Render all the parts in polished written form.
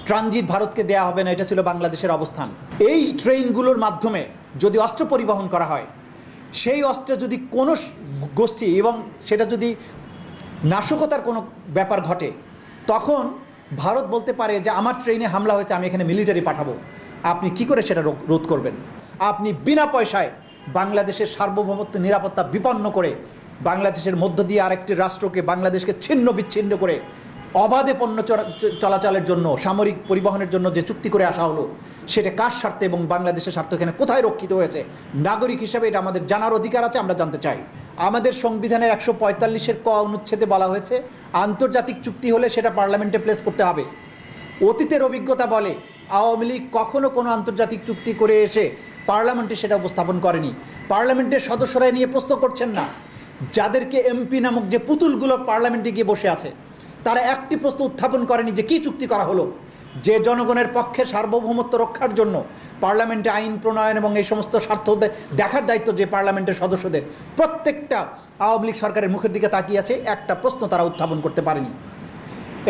Transit ভারতকে দেয়া হবে না, এটা ছিল বাংলাদেশের অবস্থান। এই ট্রেনগুলোর মাধ্যমে যদি অস্ত্র পরিবহন করা হয়, সেই অস্ত্রে যদি কোনো গোষ্ঠী এবং সেটা যদি নাশকতার কোনো ব্যাপার ঘটে, তখন ভারত বলতে পারে যে আমার ট্রেনে হামলা হয়েছে, আমি এখানে মিলিটারি পাঠাবো। আপনি কি করে সেটা রোধ করবেন? আপনি বিনা পয়সায় বাংলাদেশের সার্বভৌমত্ব নিরাপত্তা বিপন্ন করে বাংলাদেশের মধ্য দিয়ে আরেকটি রাষ্ট্রকে, বাংলাদেশকে ছিন্ন বিচ্ছিন্ন করে অবাধে পণ্য চলাচলের জন্য, সামরিক পরিবহনের জন্য যে চুক্তি করে আসা হলো, সেটা কার স্বার্থে এবং বাংলাদেশের স্বার্থ এখানে কোথায় রক্ষিত হয়েছে? নাগরিক হিসেবে এটা আমাদের জানার অধিকার আছে, আমরা জানতে চাই। আমাদের সংবিধানের ১৪৫-এর ক অনুচ্ছেদে বলা হয়েছে আন্তর্জাতিক চুক্তি হলে সেটা পার্লামেন্টে প্লেস করতে হবে। অতীতের অভিজ্ঞতা বলে আওয়ামী লীগ কখনো কোনো আন্তর্জাতিক চুক্তি করে এসে পার্লামেন্টে সেটা উপস্থাপন করেনি। পার্লামেন্টের সদস্যরা নিয়ে প্রশ্ন করছেন না। যাদেরকে এমপি নামক যে পুতুলগুলো পার্লামেন্টে গিয়ে বসে আছে, তারা একটি প্রশ্ন উত্থাপন করেনি যে কী চুক্তি করা হলো। যে জনগণের পক্ষে সার্বভৌমত্ব রক্ষার জন্য পার্লামেন্টে আইন প্রণয়ন এবং এই সমস্ত স্বার্থ দেখার দায়িত্ব যে পার্লামেন্টের সদস্যদের, প্রত্যেকটা আওয়ামী লীগ সরকারের মুখের দিকে তাকিয়ে আছে, একটা প্রশ্ন তারা উত্থাপন করতে পারেনি।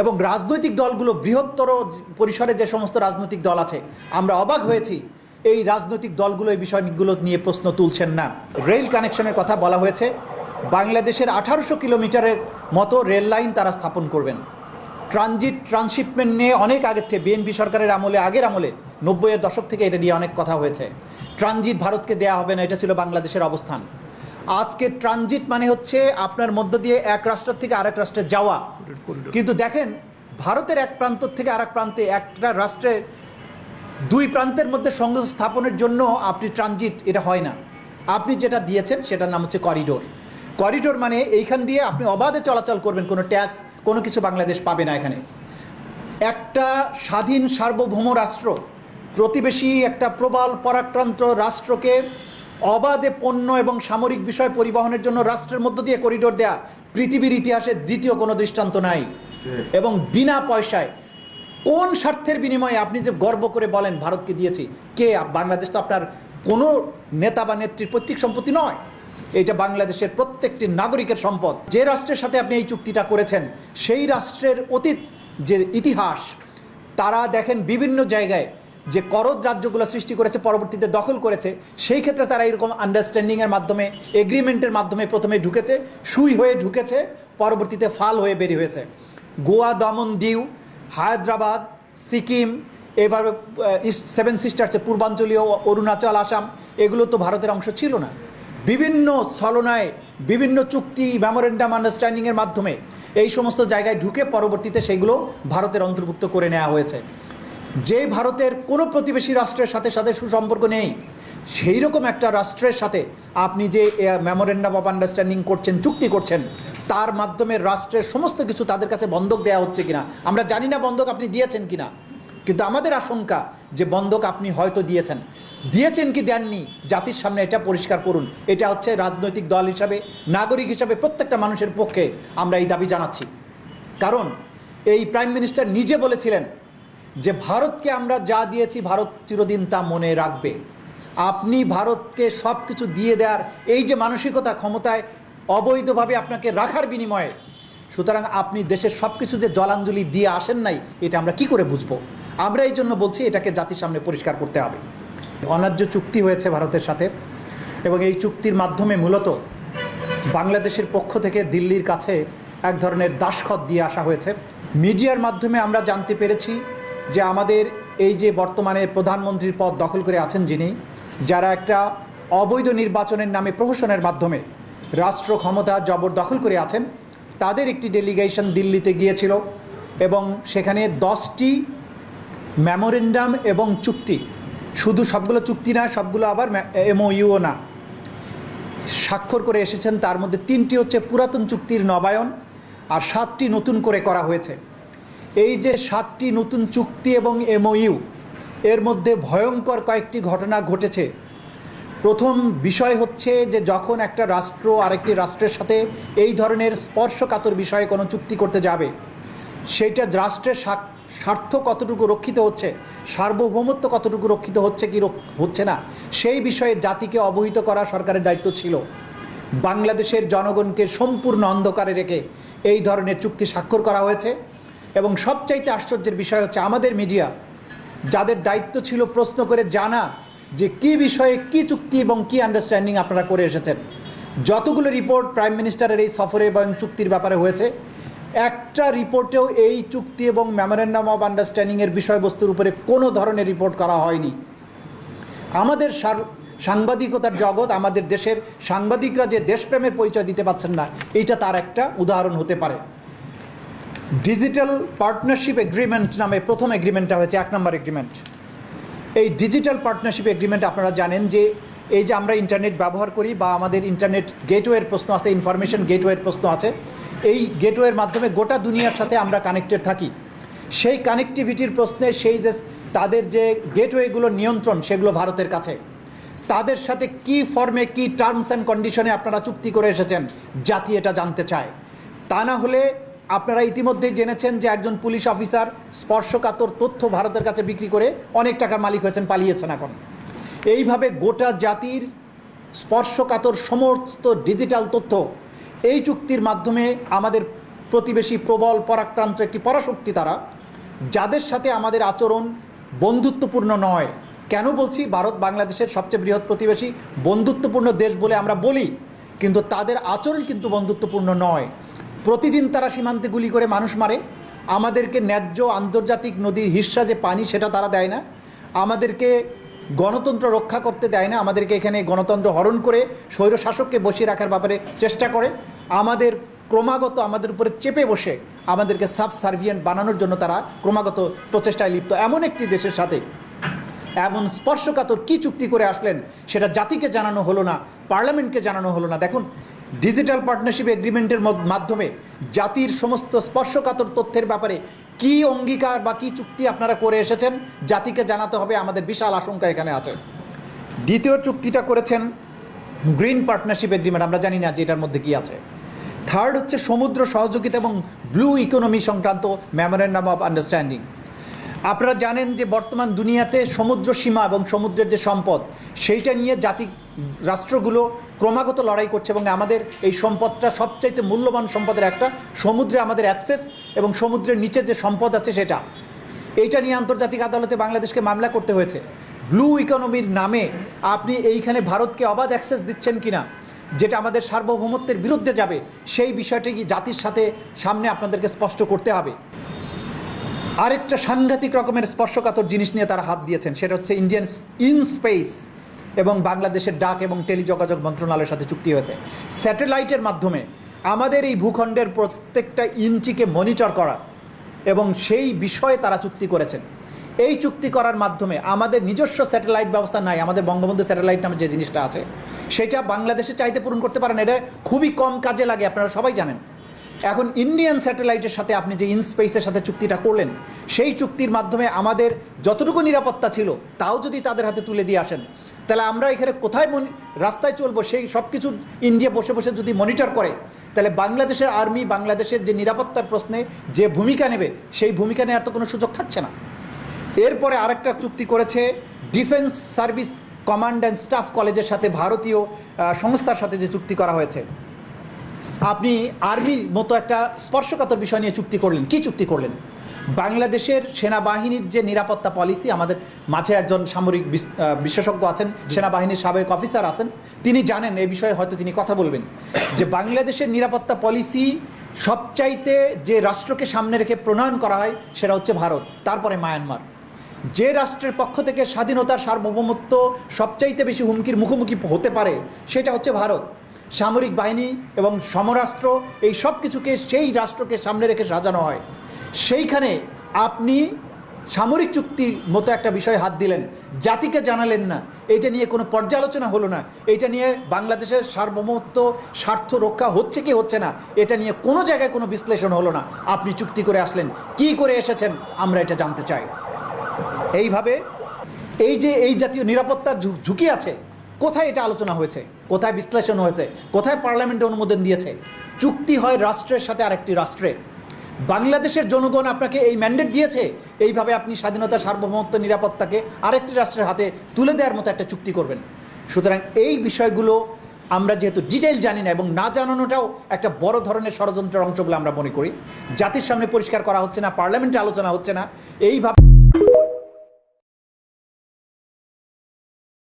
এবং রাজনৈতিক দলগুলো, বৃহত্তর পরিসরে যে সমস্ত রাজনৈতিক দল আছে, আমরা অবাক হয়েছি এই রাজনৈতিক দলগুলো এই বিষয়গুলো নিয়ে প্রশ্ন তুলছেন না। রেল কানেকশনের কথা বলা হয়েছে। বাংলাদেশের 1800 কিলোমিটারের মতো রেল লাইন তারা স্থাপন করবেন। ট্রান্সশিপমেন্ট নিয়ে অনেক আগের থেকে, বিএনপি সরকারের আমলে, আগের আমলে 90-এর দশক থেকে এটা নিয়ে অনেক কথা হয়েছে। ট্রানজিট ভারতকে দেয়া হবে না, এটা ছিল বাংলাদেশের অবস্থান। আজকে ট্রানজিট মানে হচ্ছে আপনার মধ্য দিয়ে এক রাষ্ট্র থেকে আরেক রাষ্ট্রে যাওয়া। কিন্তু দেখেন, ভারতের এক প্রান্ত থেকে আরেক প্রান্তে, একটা রাষ্ট্রের দুই প্রান্তের মধ্যে সংযোগ স্থাপনের জন্য আপনি ট্রানজিট, এটা হয় না। আপনি যেটা দিয়েছেন সেটার নাম হচ্ছে করিডোর। করিডোর মানে এইখান দিয়ে আপনি অবাধে চলাচল করবেন, কোনো ট্যাক্স, কোনো কিছু বাংলাদেশ পাবে না। এখানে একটা স্বাধীন সার্বভৌম রাষ্ট্র প্রতিবেশী একটা প্রবল পরাক্রান্ত রাষ্ট্রকে অবাধে পণ্য এবং সামরিক বিষয় পরিবহনের জন্য রাষ্ট্রের মধ্য দিয়ে করিডোর দেয়া পৃথিবীর ইতিহাসে দ্বিতীয় কোনো দৃষ্টান্ত নাই। এবং বিনা পয়সায়, কোন স্বার্থের বিনিময়ে আপনি যে গর্ব করে বলেন ভারতকে দিয়েছি? কে? বাংলাদেশ তো আপনার কোনো নেতা বা নেত্রীর পৈতৃক সম্পত্তি নয়, এটা বাংলাদেশের প্রত্যেকটি নাগরিকের সম্পদ। যে রাষ্ট্রের সাথে আপনি এই চুক্তিটা করেছেন, সেই রাষ্ট্রের অতীত যে ইতিহাস, তারা দেখেন বিভিন্ন জায়গায় যে করদ রাজ্যগুলো সৃষ্টি করেছে, পরবর্তীতে দখল করেছে, সেই ক্ষেত্রে তারা এরকম আন্ডারস্ট্যান্ডিংয়ের মাধ্যমে, এগ্রিমেন্টের মাধ্যমে প্রথমে ঢুকেছে, সুই হয়ে ঢুকেছে, পরবর্তীতে ফাল হয়ে বেরিয়ে হয়েছে। গোয়া, দমন, দিউ, হায়দ্রাবাদ, সিকিম, এবার সেভেন সিস্টার্সে পূর্বাঞ্চলীয় অরুণাচল, আসাম, এগুলো তো ভারতের অংশ ছিল না। বিভিন্ন ছলনায়, বিভিন্ন চুক্তি, মেমোরেন্ডাম আন্ডারস্ট্যান্ডিংয়ের মাধ্যমে এই সমস্ত জায়গায় ঢুকে পরবর্তীতে সেগুলো ভারতের অন্তর্ভুক্ত করে নেওয়া হয়েছে। যে ভারতের কোনো প্রতিবেশী রাষ্ট্রের সাথে সুসম্পর্ক নেই, সেই রকম একটা রাষ্ট্রের সাথে আপনি যে মেমোরেন্ডাম অফ আন্ডারস্ট্যান্ডিং করছেন, চুক্তি করছেন, তার মাধ্যমে রাষ্ট্রের সমস্ত কিছু তাদের কাছে বন্ধক দেওয়া হচ্ছে কিনা আমরা জানি না, বন্ধক আপনি দিয়েছেন কিনা। কিন্তু আমাদের আশঙ্কা যে বন্ধক আপনি হয়তো দিয়েছেন কি দেননি, জাতির সামনে এটা পরিষ্কার করুন। এটা হচ্ছে রাজনৈতিক দল হিসাবে, নাগরিক হিসাবে প্রত্যেকটা মানুষের পক্ষে আমরা এই দাবি জানাচ্ছি। কারণ এই প্রাইম মিনিস্টার নিজে বলেছিলেন যে ভারতকে আমরা যা দিয়েছি ভারত চিরদিন তা মনে রাখবে। আপনি ভারতকে সব কিছু দিয়ে দেওয়ার এই যে মানসিকতা, ক্ষমতায় অবৈধভাবে আপনাকে রাখার বিনিময়ে, সুতরাং আপনি দেশের সব কিছু যে জলাঞ্জলি দিয়ে আসেন নাই, এটা আমরা কি করে বুঝবো? আমরা এই জন্য বলছি এটাকে জাতির সামনে পরিষ্কার করতে হবে। অন্যায্য চুক্তি হয়েছে ভারতের সাথে, এবং এই চুক্তির মাধ্যমে মূলত বাংলাদেশের পক্ষ থেকে দিল্লির কাছে এক ধরনের দাসখত দিয়ে আসা হয়েছে। মিডিয়ার মাধ্যমে আমরা জানতে পেরেছি যে আমাদের এই যে বর্তমানে প্রধানমন্ত্রীর পদ দখল করে আছেন যিনি, যারা একটা অবৈধ নির্বাচনের নামে প্রহসনের মাধ্যমে রাষ্ট্র ক্ষমতা জবরদখল করে আছেন, তাদের একটি ডেলিগেশন দিল্লিতে গিয়েছিল এবং সেখানে 10টি মেমোরেন্ডাম এবং চুক্তি, শুধু সবগুলো চুক্তি না, সবগুলো আবার MOUও না, স্বাক্ষর করে এসেছেন। তার মধ্যে 3টি হচ্ছে পুরাতন চুক্তির নবায়ন, আর 7টি নতুন করে করা হয়েছে। এই যে 7টি নতুন চুক্তি এবং MOU, এর মধ্যে ভয়ঙ্কর কয়েকটি ঘটনা ঘটেছে। প্রথম বিষয় হচ্ছে যে যখন একটা রাষ্ট্র আরেকটি রাষ্ট্রের সাথে এই ধরনের স্পর্শকাতর বিষয়ে কোনো চুক্তি করতে যাবে, সেইটা রাষ্ট্রের স্বার্থ কতটুকু রক্ষিত হচ্ছে, সার্বভৌমত্ব কতটুকু রক্ষিত হচ্ছে কি হচ্ছে না, সেই বিষয়ে জাতিকে অবহিত করা সরকারের দায়িত্ব ছিল। বাংলাদেশের জনগণকে সম্পূর্ণ অন্ধকারে রেখে এই ধরনের চুক্তি স্বাক্ষর করা হয়েছে। এবং সবচাইতে আশ্চর্যের বিষয় হচ্ছে আমাদের মিডিয়া, যাদের দায়িত্ব ছিল প্রশ্ন করে জানা যে কী বিষয়ে কী চুক্তি এবং কী আন্ডারস্ট্যান্ডিং আপনারা করে এসেছেন। যতগুলো রিপোর্ট প্রাইম মিনিস্টারের এই সফরে এবং চুক্তির ব্যাপারে হয়েছে, একটা রিপোর্টেও এই চুক্তি এবং মেমোরেন্ডাম অফ আন্ডারস্ট্যান্ডিংয়ের বিষয়বস্তুর উপরে কোনো ধরনের রিপোর্ট করা হয়নি। আমাদের সাংবাদিকতার জগৎ, আমাদের দেশের সাংবাদিকরা যে দেশপ্রেমের পরিচয় দিতে পারছেন না, এইটা তার একটা উদাহরণ হতে পারে। ডিজিটাল পার্টনারশিপ এগ্রিমেন্ট নামে প্রথম এগ্রিমেন্টটা হয়েছে, 1 নম্বর এগ্রিমেন্ট। এই ডিজিটাল পার্টনারশিপ এগ্রিমেন্ট আপনারা জানেন যে এই যে আমরা ইন্টারনেট ব্যবহার করি বা আমাদের ইন্টারনেট গেটওয়ের প্রশ্ন আছে, ইনফরমেশন গেটওয়ের প্রশ্ন আছে, এই গেটওয়ের মাধ্যমে গোটা দুনিয়ার সাথে আমরা কানেক্টেড থাকি। সেই কানেক্টিভিটির প্রশ্নে সেই যে তাদের যে গেটওয়েগুলো নিয়ন্ত্রণ, সেগুলো ভারতের কাছে। তাদের সাথে কি ফর্মে কি টার্মস অ্যান্ড কন্ডিশনে আপনারা চুক্তি করে এসেছেন, জাতি এটা জানতে চায়। তা না হলে আপনারা ইতিমধ্যেই জেনেছেন যে একজন পুলিশ অফিসার স্পর্শকাতর তথ্য ভারতের কাছে বিক্রি করে অনেক টাকার মালিক হয়েছেন, পালিয়েছেন এখন। এইভাবে গোটা জাতির স্পর্শকাতর সমস্ত ডিজিটাল তথ্য এই চুক্তির মাধ্যমে আমাদের প্রতিবেশী প্রবল পরাক্রান্ত একটি পরাশক্তি তারা, যাদের সাথে আমাদের আচরণ বন্ধুত্বপূর্ণ নয়। কেন বলছি? ভারত বাংলাদেশের সবচেয়ে বৃহৎ প্রতিবেশী, বন্ধুত্বপূর্ণ দেশ বলে আমরা বলি, কিন্তু তাদের আচরণ কিন্তু বন্ধুত্বপূর্ণ নয়। প্রতিদিন তারা সীমান্তে গুলি করে মানুষ মারে, আমাদেরকে ন্যায্য আন্তর্জাতিক নদীর হিস্সা যে পানি সেটা তারা দেয় না, আমাদেরকে গণতন্ত্র রক্ষা করতে দেয় না, আমাদেরকে এখানে গণতন্ত্র হরণ করে স্বৈরশাসককে বসিয়ে রাখার ব্যাপারে চেষ্টা করে, আমাদের ক্রমাগত আমাদের উপরে চেপে বসে আমাদেরকে সাবসার্ভিয়েন্ট বানানোর জন্য তারা ক্রমাগত প্রচেষ্টায় লিপ্ত। এমন একটি দেশের সাথে এমন স্পর্শকাতর কী চুক্তি করে আসলেন, সেটা জাতিকে জানানো হলো না, পার্লামেন্টকে জানানো হলো না। দেখুন, ডিজিটাল পার্টনারশিপ এগ্রিমেন্টের মাধ্যমে জাতির সমস্ত স্পর্শকাতর তথ্যের ব্যাপারে কি অঙ্গীকার বা কি চুক্তি আপনারা করে এসেছেন, জাতিকে জানাতে হবে। আমাদের বিশাল আশঙ্কা এখানে আছে। দ্বিতীয় চুক্তিটা করেছেন গ্রিন পার্টনারশিপ এগ্রিমেন্ট, আমরা জানি না যে এটার মধ্যে কি আছে। থার্ড হচ্ছে সমুদ্র সহযোগিতা এবং ব্লু ইকোনমি সংক্রান্ত মেমোরেন্ডাম অফ আন্ডারস্ট্যান্ডিং। আপনারা জানেন যে বর্তমান দুনিয়াতে সমুদ্র সীমা এবং সমুদ্রের যে সম্পদ, সেইটা নিয়ে রাষ্ট্রগুলো ক্রমাগত লড়াই করছে এবং আমাদের এই সম্পদটা সবচাইতে মূল্যবান সম্পদের একটা, সমুদ্রে আমাদের অ্যাক্সেস এবং সমুদ্রের নিচে যে সম্পদ আছে সেটা, এইটা নিয়ে আন্তর্জাতিক আদালতে বাংলাদেশকে মামলা করতে হয়েছে। ব্লু ইকোনমির নামে আপনি এইখানে ভারতকে অবাধ অ্যাক্সেস দিচ্ছেন কিনা, যেটা আমাদের সার্বভৌমত্বের বিরুদ্ধে যাবে, সেই বিষয়টি কি জাতির সাথে সামনে আপনাদেরকে স্পষ্ট করতে হবে। আরেকটা সাংঘাতিক রকমের স্পর্শকাতর জিনিস নিয়ে তারা হাত দিয়েছেন, সেটা হচ্ছে ইন্ডিয়ান স্পেস এবং বাংলাদেশের ডাক এবং টেলিযোগাযোগ মন্ত্রণালয়ের সাথে চুক্তি হয়েছে। স্যাটেলাইটের মাধ্যমে আমাদের এই ভূখণ্ডের প্রত্যেকটা ইঞ্চিকে মনিটর করা এবং সেই বিষয়ে তারা চুক্তি করেছেন। এই চুক্তি করার মাধ্যমে আমাদের নিজস্ব স্যাটেলাইট ব্যবস্থা নাই, আমাদের বঙ্গবন্ধু স্যাটেলাইট নামে যে জিনিসটা আছে সেটা বাংলাদেশে চাইতে পূরণ করতে পারেন, এটা খুবই কম কাজে লাগে, আপনারা সবাই জানেন। এখন ইন্ডিয়ান স্যাটেলাইটের সাথে আপনি যে ইনস্পেসের সাথে চুক্তিটা করলেন, সেই চুক্তির মাধ্যমে আমাদের যতটুকু নিরাপত্তা ছিল তাও যদি তাদের হাতে তুলে দিয়ে আসেন, তাহলে আমরা এখানে কোথায় রাস্তায় চলবো সেই সব কিছু ইন্ডিয়া বসে বসে যদি মনিটর করে, তাহলে বাংলাদেশের আর্মি বাংলাদেশের যে নিরাপত্তার প্রশ্নে যে ভূমিকা নেবে, সেই ভূমিকা নেওয়ার তো কোনো সুযোগ থাকছে না। এরপরে আরেকটা চুক্তি করেছে defence service command and staff কলেজের সাথে, ভারতীয় সংস্থার সাথে যে চুক্তি করা হয়েছে। আপনি আর্মির মতো একটা স্পর্শকাতর বিষয় নিয়ে চুক্তি করলেন। কি চুক্তি করলেন? বাংলাদেশের সেনাবাহিনীর যে নিরাপত্তা পলিসি, আমাদের মাঝে একজন সামরিক বিশেষজ্ঞ আছেন, সেনাবাহিনীর সাবেক অফিসার আছেন, তিনি জানেন এই বিষয়ে, হয়তো তিনি কথা বলবেন, যে বাংলাদেশের নিরাপত্তা পলিসি সবচাইতে যে রাষ্ট্রকে সামনে রেখে প্রণয়ন করা হয় সেটা হচ্ছে ভারত, তারপরে মায়ানমার। যে রাষ্ট্রের পক্ষ থেকে স্বাধীনতার সার্বভৌমত্ব সবচাইতে বেশি হুমকির মুখোমুখি হতে পারে সেটা হচ্ছে ভারত। সামরিক বাহিনী এবং সমরাস্ত্র এই সব কিছুকে সেই রাষ্ট্রকে সামনে রেখে সাজানো হয়। সেইখানে আপনি সামরিক চুক্তির মতো একটা বিষয়ে হাত দিলেন, জাতিকে জানালেন না, এটা নিয়ে কোনো পর্যালোচনা হলো না, এটা নিয়ে বাংলাদেশের সার্বভৌমত্ব স্বার্থ রক্ষা হচ্ছে কি হচ্ছে না এটা নিয়ে কোনো জায়গায় কোনো বিশ্লেষণ হলো না। আপনি চুক্তি করে আসলেন, কি করে এসেছেন আমরা এটা জানতে চাই। এইভাবে এই যে এই জাতীয় নিরাপত্তার ঝুঁকি আছে, কোথায় এটা আলোচনা হয়েছে, কোথায় বিশ্লেষণ হয়েছে, কোথায় পার্লামেন্টে অনুমোদন দিয়েছে? চুক্তি হয় রাষ্ট্রের সাথে আরেকটি রাষ্ট্রের। বাংলাদেশের জনগণ আপনাকে এই ম্যান্ডেট দিয়েছে, এইভাবে আপনি স্বাধীনতা সার্বভৌমত্ব নিরাপত্তাকে আরেকটি রাষ্ট্রের হাতে তুলে দেওয়ার মতো একটা চুক্তি করবেন। সুতরাং এই বিষয়গুলো আমরা যেহেতু ডিটেইল জানি না এবং না জানানোটাও একটা বড় ধরনের ষড়যন্ত্রের অংশ বলে আমরা মনে করি, জাতির সামনে পরিষ্কার করা হচ্ছে না, পার্লামেন্টে আলোচনা হচ্ছে না, এইভাবে